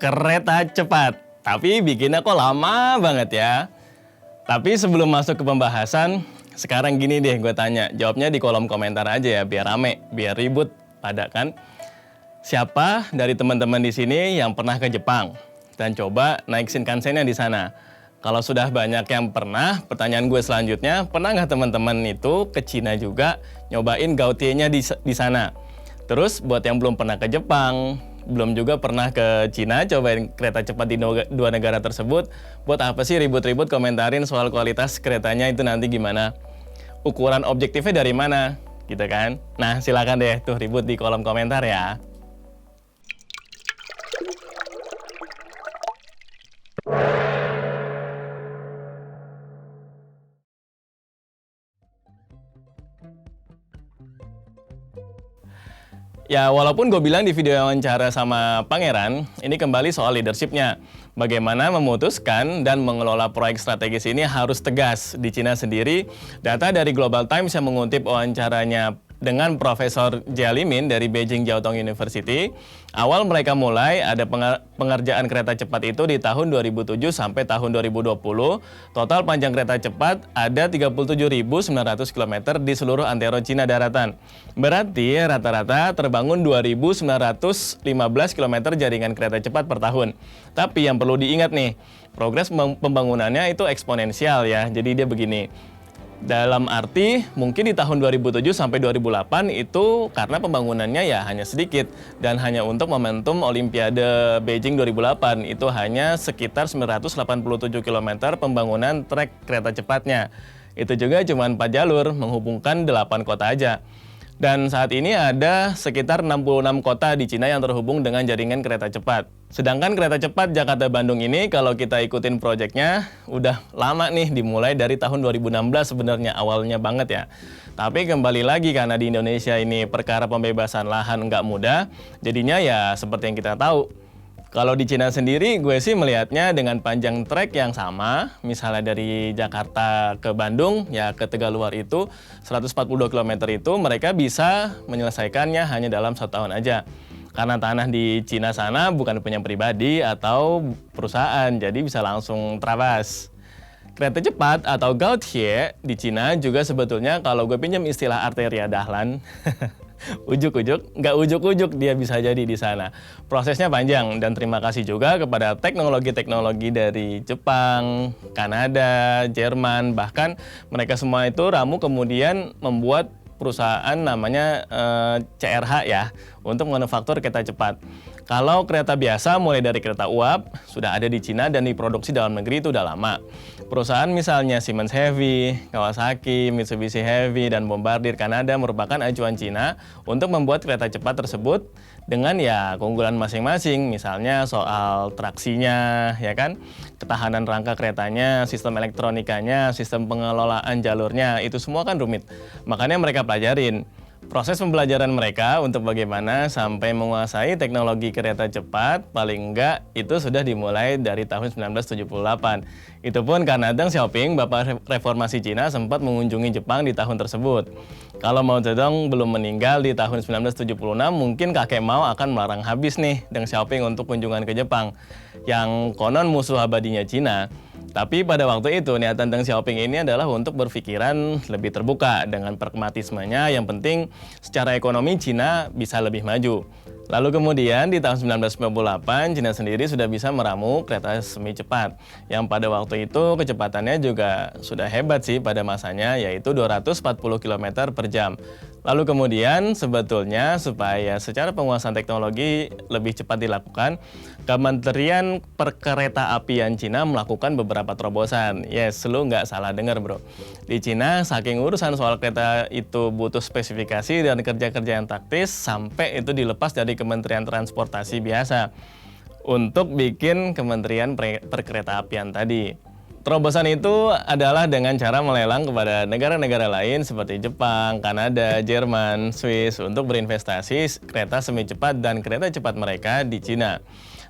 kereta cepat. Tapi bikinnya kok lama banget ya. Tapi sebelum masuk ke pembahasan, sekarang gini deh gue tanya. Jawabnya di kolom komentar aja ya, biar rame, biar ribut pada kan. Siapa dari teman-teman di sini yang pernah ke Jepang? Dan coba naik Shinkansen-nya di sana. Kalau sudah banyak yang pernah, pertanyaan gue selanjutnya, pernah nggak teman-teman itu ke Cina juga nyobain Gautier-nya di sana? Terus buat yang belum pernah ke Jepang, belum juga pernah ke Cina, cobain kereta cepat di dua negara tersebut, buat apa sih ribut-ribut komentarin soal kualitas keretanya itu nanti gimana? Ukuran objektifnya dari mana? Gitu kan? Nah silakan deh tuh ribut di kolom komentar ya. Ya, walaupun gue bilang di video wawancara sama Pangeran, ini kembali soal leadership-nya. Bagaimana memutuskan dan mengelola proyek strategis ini harus tegas. Di Cina sendiri, data dari Global Times yang mengutip wawancaranya dengan Profesor Jia Limin dari Beijing Jiao Tong University, awal mereka mulai ada pengerjaan kereta cepat itu di tahun 2007 sampai tahun 2020. Total panjang kereta cepat ada 37.900 km di seluruh antero Cina daratan. Berarti rata-rata terbangun 2.915 km jaringan kereta cepat per tahun. Tapi yang perlu diingat nih, progres pembangunannya itu eksponensial ya. Jadi dia begini. Dalam arti mungkin di tahun 2007 sampai 2008 itu karena pembangunannya ya hanya sedikit dan hanya untuk momentum Olimpiade Beijing 2008 itu hanya sekitar 987 km pembangunan trek kereta cepatnya. Itu juga cuma 4 jalur menghubungkan 8 kota aja. Dan saat ini ada sekitar 66 kota di Cina yang terhubung dengan jaringan kereta cepat. Sedangkan kereta cepat Jakarta-Bandung ini kalau kita ikutin proyeknya udah lama nih, dimulai dari tahun 2016 sebenarnya awalnya banget ya. Tapi kembali lagi karena di Indonesia ini perkara pembebasan lahan nggak mudah, jadinya ya seperti yang kita tahu. Kalau di Cina sendiri, gue sih melihatnya dengan panjang trek yang sama, misalnya dari Jakarta ke Bandung, ya ke Tegaluar itu 142 km itu mereka bisa menyelesaikannya hanya dalam 1 tahun aja. Karena tanah di Cina sana bukan punya pribadi atau perusahaan, jadi bisa langsung terabas. Kereta cepat atau Gautier di Cina juga sebetulnya kalau gue pinjam istilah arteria dahlan, ujuk-ujuk, nggak ujuk-ujuk dia bisa jadi di sana. Prosesnya panjang dan terima kasih juga kepada teknologi-teknologi dari Jepang, Kanada, Jerman, bahkan mereka semua itu ramu kemudian membuat perusahaan namanya CRH ya untuk manufaktur kereta cepat. Kalau kereta biasa mulai dari kereta uap sudah ada di Cina dan diproduksi dalam negeri itu udah lama. Perusahaan misalnya Siemens Heavy, Kawasaki, Mitsubishi Heavy, dan Bombardier Kanada merupakan acuan Cina untuk membuat kereta cepat tersebut dengan ya keunggulan masing-masing. Misalnya soal traksinya, ya kan, ketahanan rangka keretanya, sistem elektronikanya, sistem pengelolaan jalurnya, itu semua kan rumit. Makanya mereka pelajarin. Proses pembelajaran mereka untuk bagaimana sampai menguasai teknologi kereta cepat paling enggak itu sudah dimulai dari tahun 1978. Itu pun karena Deng Xiaoping, bapak reformasi Cina, sempat mengunjungi Jepang di tahun tersebut. Kalau Mao Zedong belum meninggal di tahun 1976, mungkin kakek Mao akan melarang habis nih Deng Xiaoping untuk kunjungan ke Jepang, yang konon musuh abadinya Cina. Tapi pada waktu itu niatan Deng Xiaoping ini adalah untuk berpikiran lebih terbuka dengan pragmatismenya, yang penting secara ekonomi Cina bisa lebih maju. Lalu kemudian di tahun 1998 Cina sendiri sudah bisa meramu kereta semi cepat yang pada waktu itu kecepatannya juga sudah hebat sih pada masanya, yaitu 240 km per jam. Lalu kemudian sebetulnya supaya secara penguasaan teknologi lebih cepat dilakukan, Kementerian Perkeretaapian Cina melakukan beberapa terobosan. Yes, lu nggak salah dengar bro. Di Cina saking urusan soal kereta itu butuh spesifikasi dan kerja-kerja yang taktis sampai itu dilepas dari Kementerian Transportasi biasa untuk bikin Kementerian Perkeretaapian tadi. Terobosan itu adalah dengan cara melelang kepada negara-negara lain seperti Jepang, Kanada, Jerman, Swiss untuk berinvestasi kereta semi cepat dan kereta cepat mereka di Cina.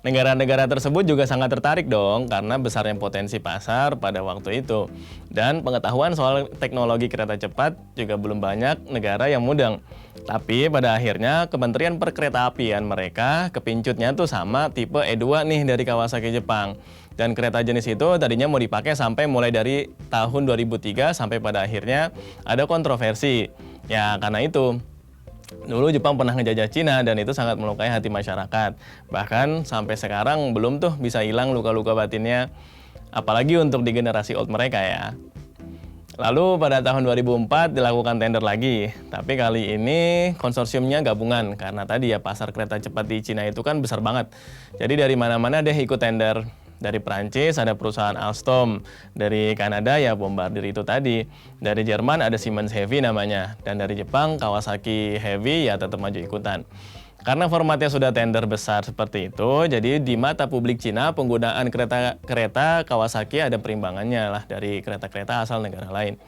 Negara-negara tersebut juga sangat tertarik dong karena besarnya potensi pasar pada waktu itu. Dan pengetahuan soal teknologi kereta cepat juga belum banyak negara yang mudeng. Tapi pada akhirnya Kementerian Perkeretaapian mereka kepincutnya tuh sama tipe E2 nih dari Kawasaki Jepang. Dan kereta jenis itu tadinya mau dipakai sampai mulai dari tahun 2003 sampai pada akhirnya ada kontroversi. Ya karena itu dulu Jepang pernah ngejajah Cina dan itu sangat melukai hati masyarakat. Bahkan sampai sekarang belum tuh bisa hilang luka-luka batinnya, apalagi untuk di generasi old mereka ya. Lalu pada tahun 2004 dilakukan tender lagi, tapi kali ini konsorsiumnya gabungan karena tadi ya pasar kereta cepat di Cina itu kan besar banget. Jadi dari mana-mana deh ikut tender. Dari Prancis ada perusahaan Alstom, dari Kanada ya Bombardier itu tadi, dari Jerman ada Siemens Heavy namanya, dan dari Jepang Kawasaki Heavy ya tetap maju ikutan. Karena formatnya sudah tender besar seperti itu, jadi di mata publik Cina penggunaan kereta Kawasaki ada perimbangannya lah dari kereta-kereta asal negara lain.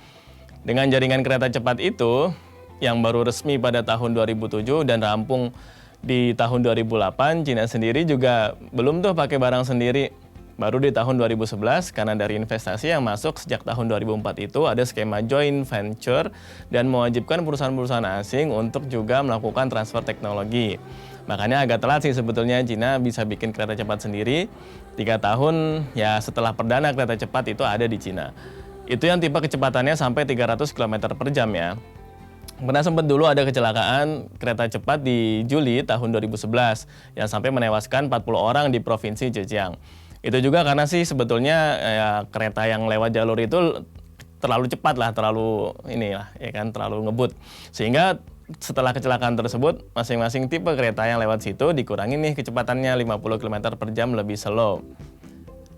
Dengan jaringan kereta cepat itu, yang baru resmi pada tahun 2007 dan rampung di tahun 2008, Cina sendiri juga belum tuh pakai barang sendiri. Baru di tahun 2011, karena dari investasi yang masuk sejak tahun 2004 itu ada skema joint venture dan mewajibkan perusahaan-perusahaan asing untuk juga melakukan transfer teknologi. Makanya agak telat sih sebetulnya Cina bisa bikin kereta cepat sendiri. 3 tahun ya setelah perdana kereta cepat itu ada di Cina. Itu yang tipe kecepatannya sampai 300 km per jam ya. Pernah sempat dulu ada kecelakaan kereta cepat di Juli tahun 2011 yang sampai menewaskan 40 orang di Provinsi Zhejiang. Itu juga karena sih sebetulnya ya, kereta yang lewat jalur itu terlalu cepat lah, terlalu terlalu ngebut. Sehingga setelah kecelakaan tersebut, masing-masing tipe kereta yang lewat situ dikurangi nih kecepatannya 50 km per jam lebih slow.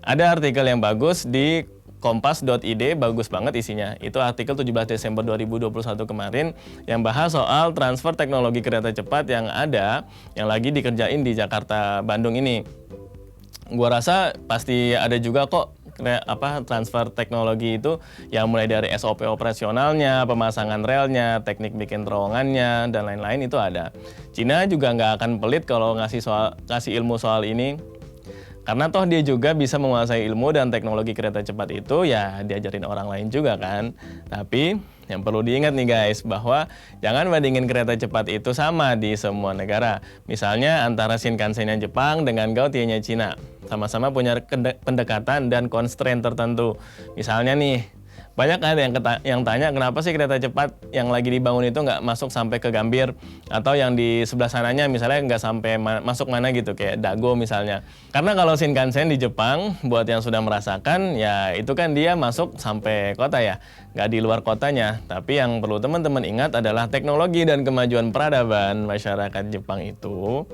Ada artikel yang bagus di kompas.id, bagus banget isinya. Itu artikel 17 Desember 2021 kemarin yang bahas soal transfer teknologi kereta cepat yang ada, yang lagi dikerjain di Jakarta Bandung ini. Gua rasa pasti ada juga kok transfer teknologi itu yang mulai dari SOP operasionalnya, pemasangan relnya, teknik bikin terowongannya, dan lain-lain itu ada. Cina juga nggak akan pelit kalau ngasih ilmu soal ini. Karena toh dia juga bisa menguasai ilmu dan teknologi kereta cepat itu ya diajarin orang lain juga kan. Tapi yang perlu diingat nih guys bahwa jangan bandingin kereta cepat itu sama di semua negara. Misalnya antara Shinkansen-nya Jepang dengan Gautier-nya Cina. Sama-sama punya pendekatan dan constraint tertentu. Misalnya nih, banyak ada yang tanya kenapa sih kereta cepat yang lagi dibangun itu nggak masuk sampai ke Gambir atau yang di sebelah sananya misalnya nggak sampai masuk mana gitu kayak Dago misalnya. Karena kalau Shinkansen di Jepang buat yang sudah merasakan ya itu kan dia masuk sampai kota ya, nggak di luar kotanya. Tapi yang perlu teman-teman ingat adalah teknologi dan kemajuan peradaban masyarakat Jepang itu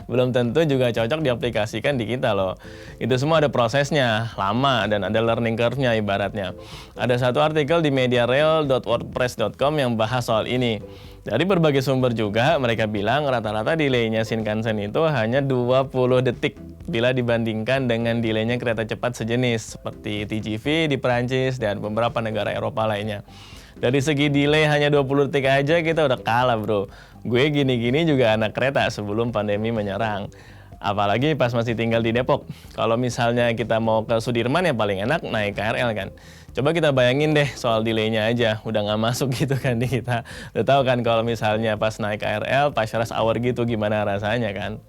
belum tentu juga cocok diaplikasikan di kita loh. Itu semua ada prosesnya, lama dan ada learning curve-nya ibaratnya. Ada satu artikel di mediarail.wordpress.com yang bahas soal ini. Dari berbagai sumber juga, mereka bilang rata-rata delay-nya Shinkansen itu hanya 20 detik bila dibandingkan dengan delay-nya kereta cepat sejenis seperti TGV di Perancis dan beberapa negara Eropa lainnya. Dari segi delay hanya 20 detik aja kita udah kalah bro. Gue gini-gini juga anak kereta sebelum pandemi menyerang. Apalagi pas masih tinggal di Depok. Kalau misalnya kita mau ke Sudirman ya paling enak naik KRL kan. Coba kita bayangin deh soal delay-nya aja, udah nggak masuk gitu kan di kita. Udah tahu kan kalau misalnya pas naik KRL, pas rush hour gitu gimana rasanya kan.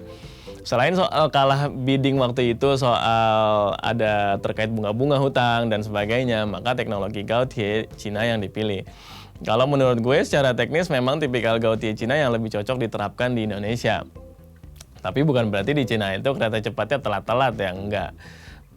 Selain soal kalah bidding waktu itu, soal ada terkait bunga-bunga hutang dan sebagainya, maka teknologi Gautier Cina yang dipilih. Kalau menurut gue secara teknis memang tipikal Gautier Cina yang lebih cocok diterapkan di Indonesia. Tapi bukan berarti di Cina itu kereta cepatnya telat-telat ya, enggak.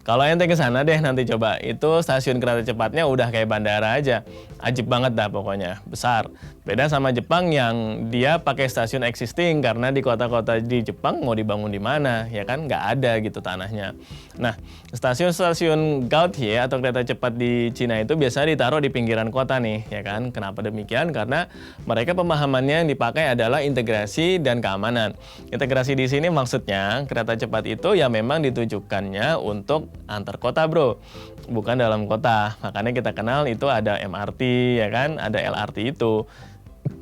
Kalau ente ke sana deh nanti coba, itu stasiun kereta cepatnya udah kayak bandara aja. Ajib banget dah pokoknya, besar. Beda sama Jepang yang dia pakai stasiun existing karena di kota-kota di Jepang mau dibangun di mana, ya kan nggak ada gitu tanahnya. Nah, stasiun-stasiun Gautier atau kereta cepat di Cina itu biasanya ditaruh di pinggiran kota nih, ya kan? Kenapa demikian? Karena mereka pemahamannya yang dipakai adalah integrasi dan keamanan. Integrasi di sini maksudnya kereta cepat itu ya memang ditujukannya untuk antar kota bro, bukan dalam kota. Makanya kita kenal itu ada MRT ya kan, ada LRT itu.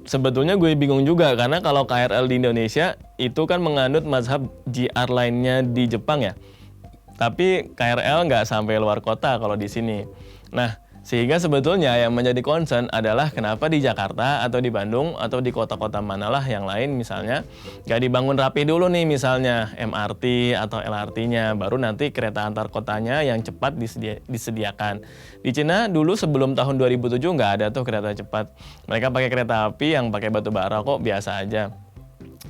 Sebetulnya gue bingung juga karena kalau KRL di Indonesia itu kan menganut mazhab JR Line-nya di Jepang ya. Tapi KRL nggak sampai luar kota kalau di sini. Nah, sehingga sebetulnya yang menjadi concern adalah kenapa di Jakarta atau di Bandung atau di kota-kota manalah yang lain misalnya nggak dibangun rapi dulu nih misalnya MRT atau LRT-nya, baru nanti kereta antar kotanya yang cepat disediakan. Di Cina dulu sebelum tahun 2007 nggak ada tuh kereta cepat. Mereka pakai kereta api yang pakai batu bara kok, biasa aja.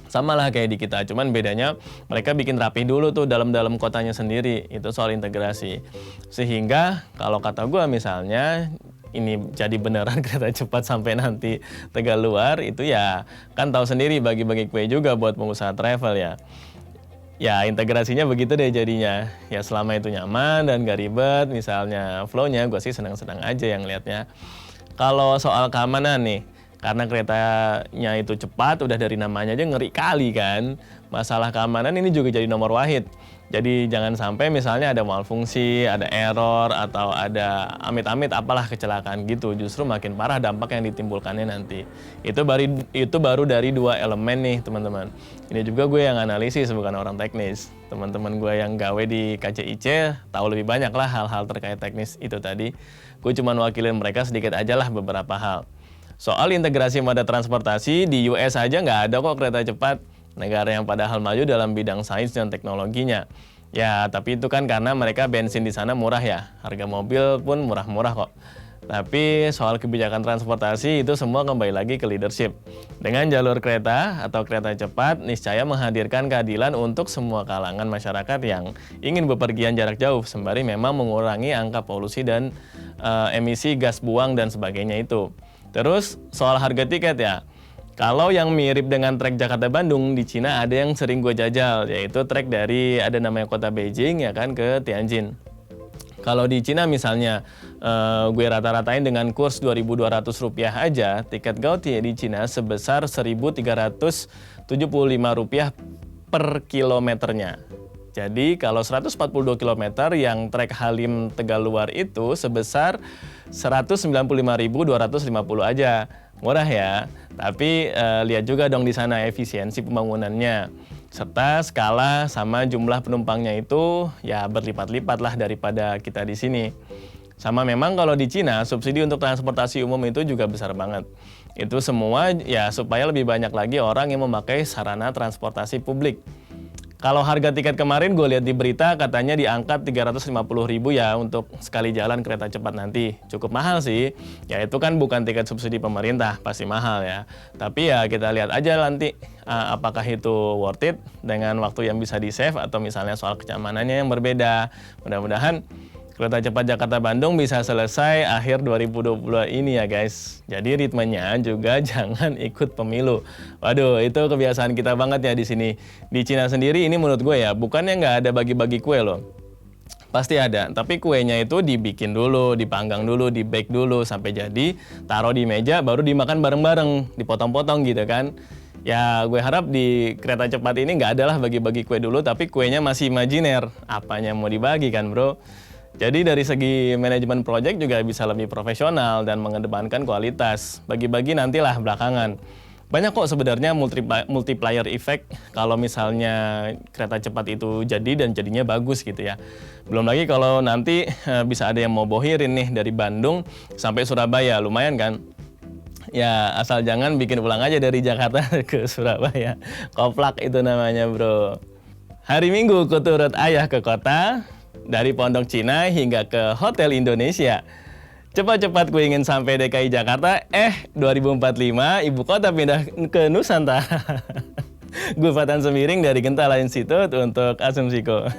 Sama lah kayak di kita, cuman bedanya mereka bikin rapi dulu tuh dalam kotanya sendiri, itu soal integrasi. Sehingga kalau kata gue misalnya ini jadi beneran kereta cepat sampai nanti Tegaluar, itu ya kan tahu sendiri bagi-bagi kue juga buat pengusaha travel ya. Ya integrasinya begitu deh jadinya. Ya selama itu nyaman dan gak ribet, misalnya flow-nya gue sih senang-senang aja yang lihatnya. Kalau soal keamanan nih, karena keretanya itu cepat, udah dari namanya aja ngeri kali kan. Masalah keamanan ini juga jadi nomor wahid. Jadi jangan sampai misalnya ada malfungsi, ada error, atau ada amit-amit apalah kecelakaan gitu. Justru makin parah dampak yang ditimbulkannya nanti. Itu baru dari 2 elemen nih teman-teman. Ini juga gue yang analisis, bukan orang teknis. Teman-teman gue yang gawe di KCIC tahu lebih banyak lah hal-hal terkait teknis itu tadi. Gue cuma wakilin mereka sedikit aja lah beberapa hal. Soal integrasi moda transportasi, di US aja nggak ada kok kereta cepat, negara yang padahal maju dalam bidang sains dan teknologinya. Ya, tapi itu kan karena mereka bensin di sana murah ya, harga mobil pun murah-murah kok. Tapi soal kebijakan transportasi itu semua kembali lagi ke leadership. Dengan jalur kereta atau kereta cepat, niscaya menghadirkan keadilan untuk semua kalangan masyarakat yang ingin bepergian jarak jauh, sembari memang mengurangi angka polusi dan emisi gas buang dan sebagainya itu. Terus soal harga tiket ya, kalau yang mirip dengan trek Jakarta-Bandung di Cina ada yang sering gue jajal, yaitu trek dari ada namanya kota Beijing ya kan ke Tianjin. Kalau di Cina misalnya gue rata-ratain dengan kurs Rp2.200 aja, tiket Gaotie di Cina sebesar Rp1.375 per kilometernya. Jadi kalau 142 km yang trek Halim Tegaluar itu sebesar 195.250 aja. Murah ya. Tapi lihat juga dong di sana efisiensi pembangunannya. Serta skala sama jumlah penumpangnya itu ya berlipat-lipat lah daripada kita di sini. Sama memang kalau di Cina subsidi untuk transportasi umum itu juga besar banget. Itu semua ya supaya lebih banyak lagi orang yang memakai sarana transportasi publik. Kalau harga tiket kemarin gue lihat di berita katanya diangkat 350.000 ya untuk sekali jalan kereta cepat nanti. Cukup mahal sih. Ya itu kan bukan tiket subsidi pemerintah, pasti mahal ya. Tapi ya kita lihat aja nanti apakah itu worth it dengan waktu yang bisa di-save atau misalnya soal kenyamanannya yang berbeda. Mudah-mudahan kereta cepat Jakarta-Bandung bisa selesai akhir 2022 ini ya guys. Jadi ritmenya juga jangan ikut pemilu. Waduh, itu kebiasaan kita banget ya di sini. Di Cina sendiri ini menurut gue ya, bukannya nggak ada bagi-bagi kue loh. Pasti ada, tapi kuenya itu dibikin dulu, dipanggang dulu, di-bake dulu sampai jadi, taruh di meja baru dimakan bareng-bareng, dipotong-potong gitu kan. Ya gue harap di kereta cepat ini nggak ada lah bagi-bagi kue dulu, tapi kuenya masih imajiner. Apanya mau dibagi kan bro? Jadi dari segi manajemen project juga bisa lebih profesional dan mengedepankan kualitas. Bagi-bagi nantilah belakangan. Banyak kok sebenarnya multiplier effect kalau misalnya kereta cepat itu jadi dan jadinya bagus gitu ya. Belum lagi kalau nanti bisa ada yang mau bohirin nih dari Bandung sampai Surabaya, lumayan kan? Ya asal jangan bikin pulang aja dari Jakarta ke Surabaya. Koplak itu namanya bro. Hari Minggu ku turut ayah ke kota. Dari Pondok Cina hingga ke Hotel Indonesia. Cepat-cepat gue ingin sampai DKI Jakarta, 2045 ibu kota pindah ke Nusantara. Gue Fatan Semiring dari Gentala Institute untuk Asumsiko.